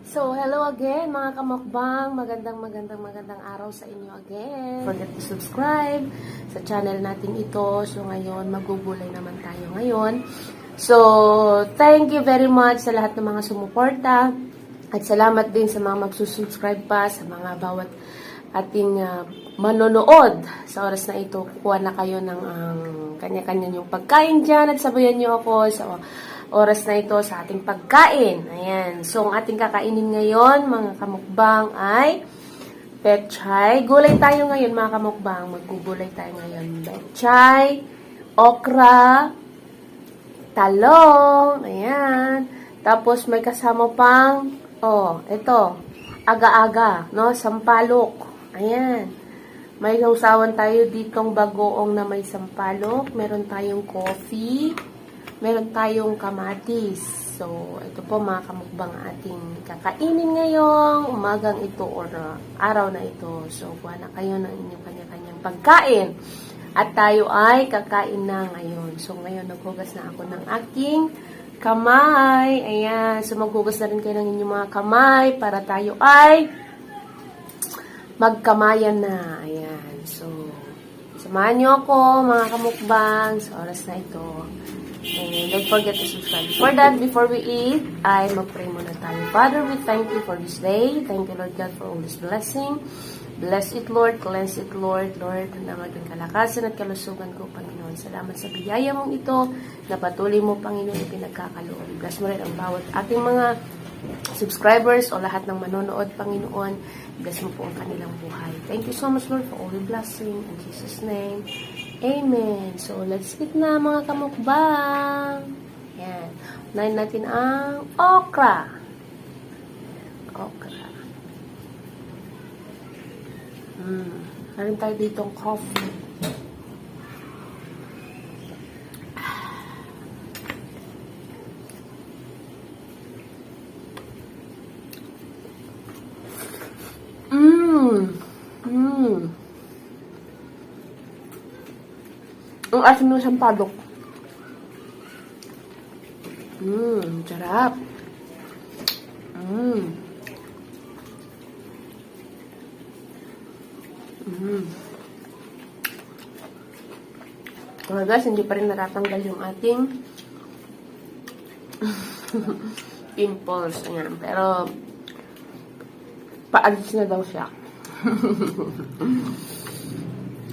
So, hello again mga kamukbang. Magandang araw sa inyo again. Don't forget to subscribe sa channel natin ito. So, ngayon, magugulay naman tayo ngayon. So, thank you very much sa lahat ng mga sumuporta. At salamat din sa mga magsusubscribe pa, sa mga bawat ating manonood. Sa oras na ito, kukuha na kayo ng kanya-kanya yung pagkain dyan at sabayan nyo ako sa oras na ito sa ating pagkain. Ayan. So, ang ating kakainin ngayon, mga kamukbang, ay pechay. Gulay tayo ngayon, mga kamukbang. Maggugulay tayo ngayon. Pechay, okra, talong, ayan. Tapos, may kasama pang, ito, aga-aga, no? Sampalok. Ayan. May sausawan tayo ditong bagoong na may sampalok. Meron tayong coffee. Meron tayong kamatis. So, ito po mga kamukbang ating kakainin ngayong umagang ito or araw na ito. So, kuha na kayo ng inyong kanya-kanyang pagkain. At tayo ay kakain na ngayon. So, ngayon naghugas na ako ng aking kamay. Ayan. So, maghugas na rin kayo ng inyong mga kamay para tayo ay magkamayan na. Ayan. So, samahan nyo ako mga kamukbang sa oras na ito. And don't forget to subscribe. For that, before we eat, ay mag-pray muna tayo. Father, we thank you for this day. Thank you, Lord God, for all this blessing. Bless it, Lord. Cleanse it, Lord. Lord, na maging kalakasan at kalusugan ko, Panginoon. Salamat sa biyaya mong ito na patuloy mo, Panginoon, ipinagkakaloob. Bless mo rin ang bawat ating mga subscribers o lahat ng manonood, Panginoon. Bless mo po ang kanilang buhay. Thank you so much, Lord, for all the blessing. In Jesus' name, amen. So, let's eat na mga kamukbang. Yan. Unahin natin ang okra. Okra. Meron tayo ditong coffee. Ang asim ng sampalok. Sarap. So guys, hindi pa rin natatanggal yung ating pimples. Ayan. Pero, paalis na daw siya.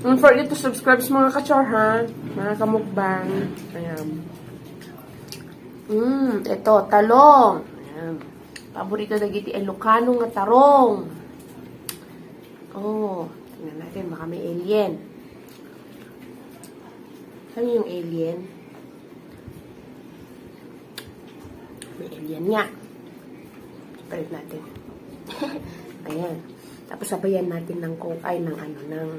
Don't forget to subscribe sa mga kachor, ha? Mga kamukbang. Ayan. Ito, talong. Ayan. Paborito na giti, Ilocano nga tarong. Tingnan natin, baka may alien. Saan yung alien? May alien nga. Palit natin. Ayan. Tapos sabayan natin ng ng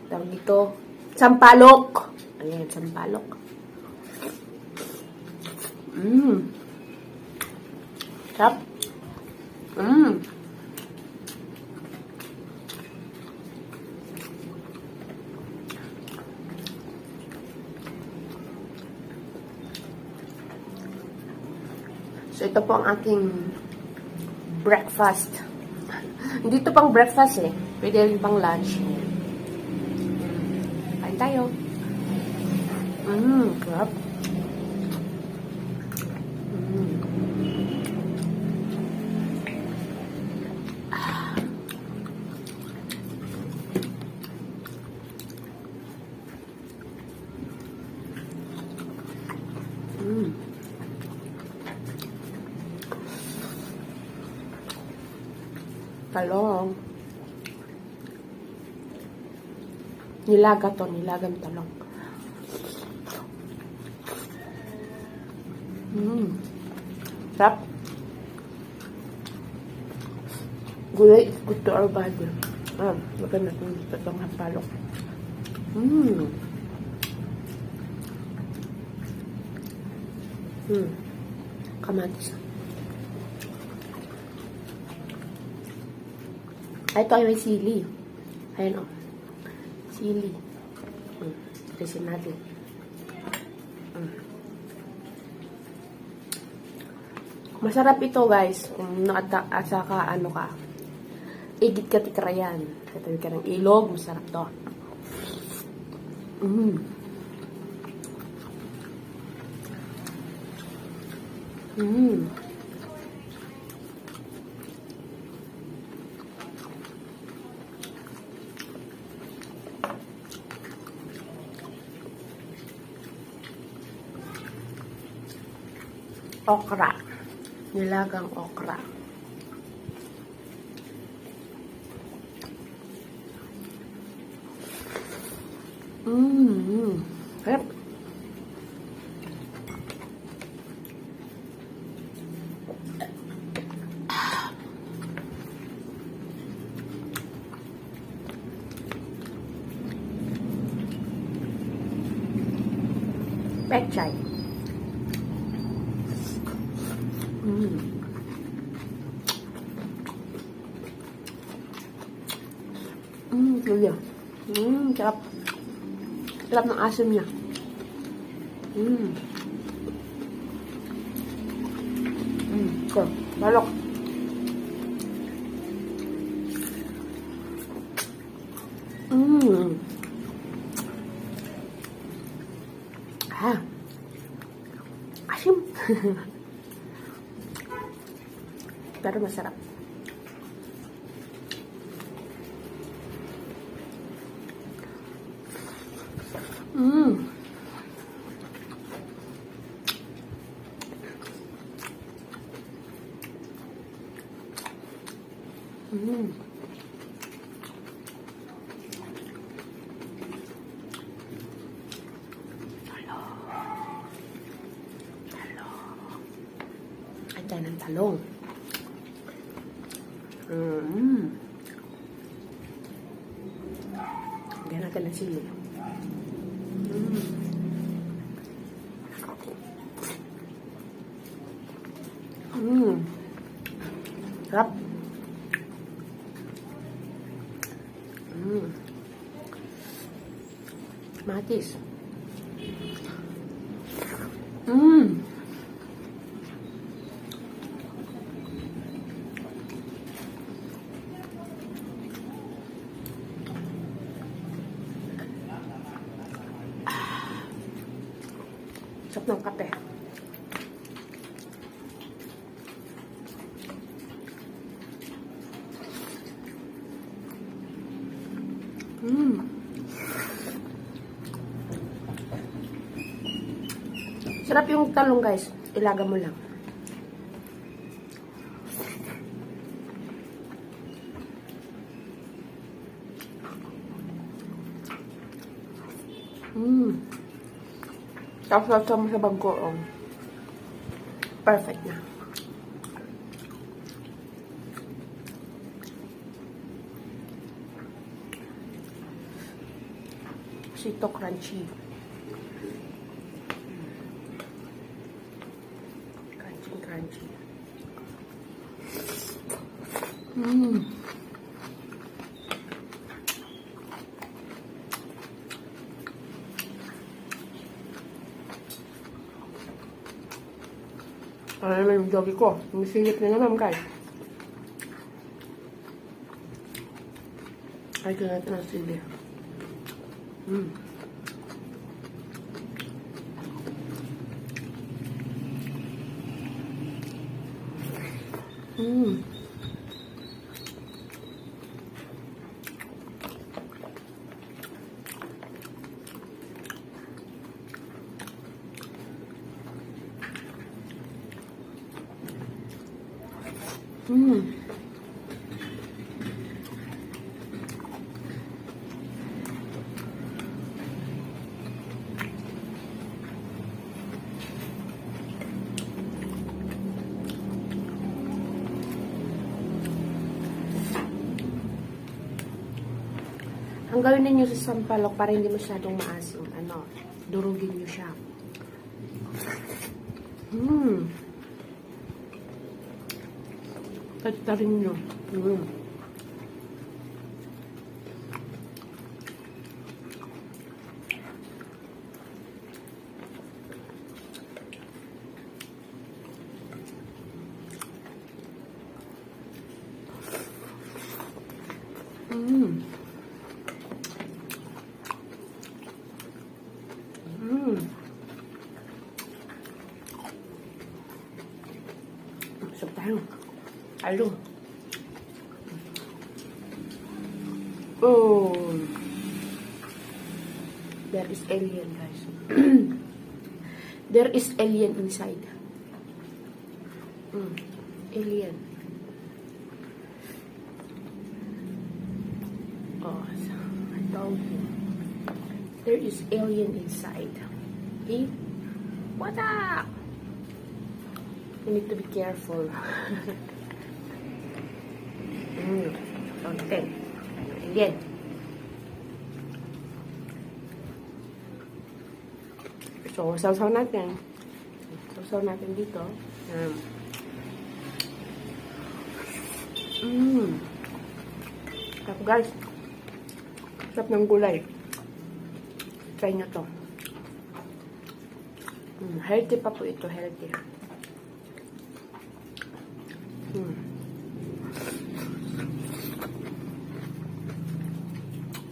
tawag dito, sampalok. Ayan, sampalok. Sarap. So, ito po ang aking breakfast. Hindi ito pang breakfast eh. Pwede rin pang lunch. Kain tayo. Sarap. Talong. Nilaga to, nilagang talong. Sarap. Gulay is good to our body. Maganda itong itong hampalok. Kamatis. Ito ay may sili. Ayan o. Sili. Tisin natin. Masarap ito, guys. Kung at saka ano ka, igit ka tikrayan. Katabi ka ng ilog, masarap to. Okra. Nilagang okra. Sarap. Pechay. Luya. Sarap. Sarap ng asim niya. Ito, balok. Asim. Pero masarap. Ayan ang talong. Lagyan natin ng sili. Sarap. Matis. Sarap ng kape. Sarap yung talong, guys. Ilaga mo lang. Tapos mo sa bangko. Perfect na. Sito crunchy. Crunchy. Ano naman yung jogi ko? Umisilip na naman, guys. Ay, kaya natin ang sili. Ang gawin ninyo sa sampalok para hindi masyadong maasim, durugin nyo siya. Tatarin nyo. Tayo. Alo. Oh. There is alien, guys. There is alien inside. Alien. Oh, I told you. There is alien inside. Okay? What up? You need to be careful. So, natin. Alien. So, sausaw natin. Sausaw natin dito. Sarap, guys. Sarap ng gulay. Try nyo to. Healthy pa po ito. Healthy.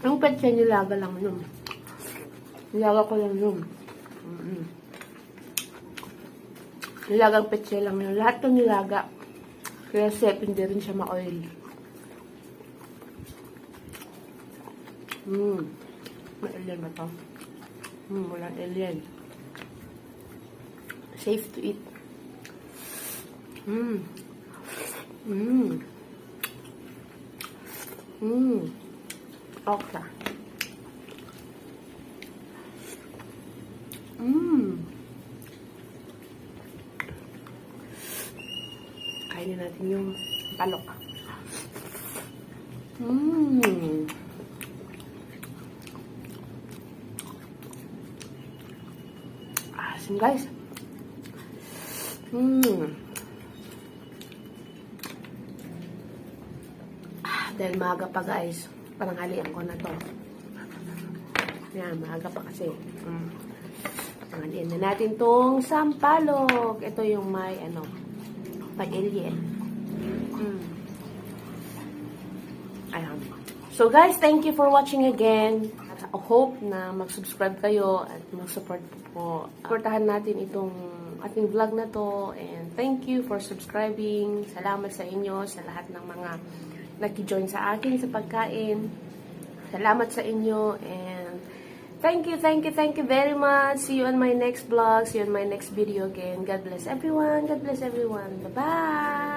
Ang petsa nilaga lang yun. Nilaga ko lang yun. Nilagang petsa lang yun. Lahat ng nilaga. Kaya safe, hindi rin siya ma-oil. May alien ba to? Walang alien. Safe to eat. Okra. Kainin natin yung palok. Asim, guys. Dahil maaga pa, guys. Parang halian ko na to. Yan, maaga pa kasi. Halian na natin tong sampalok. Ito yung may, may alien. Ayan. So, guys, thank you for watching again. I hope na mag-subscribe kayo at mag-support po. Supportahan natin itong ating vlog na to. And thank you for subscribing. Salamat sa inyo, sa lahat ng mga naki-join sa akin sa pagkain. Salamat sa inyo. And thank you very much. See you on my next vlog. See you on my next video again. God bless everyone. God bless everyone. Bye-bye.